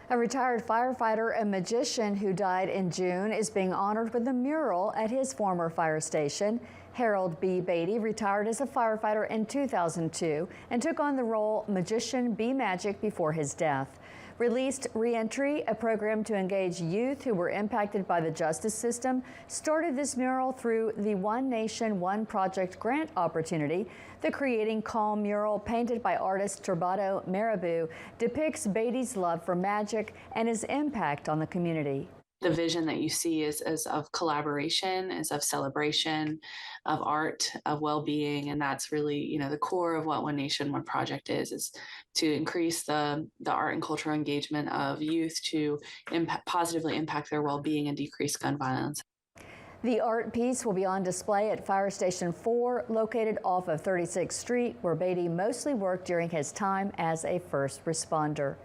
A retired firefighter and magician who died in June is being honored with a mural at his former fire station. Harold B. Batie retired as a firefighter in 2002 and took on the role Magician B. Magic before his death. Released Reentry, a program to engage youth who were impacted by the justice system, started this mural through the One Nation, One Project grant opportunity. The Creating Calm mural, painted by artist Turbado Marabou, depicts Batie's love for magic and his impact on the community. The vision that you see is of collaboration, is of celebration, of art, of well-being, and that's really, the core of what One Nation, One Project is to increase the art and cultural engagement of youth to positively impact their well-being and decrease gun violence. The art piece will be on display at Fire Station 4, located off of 36th Street, where Batie mostly worked during his time as a first responder.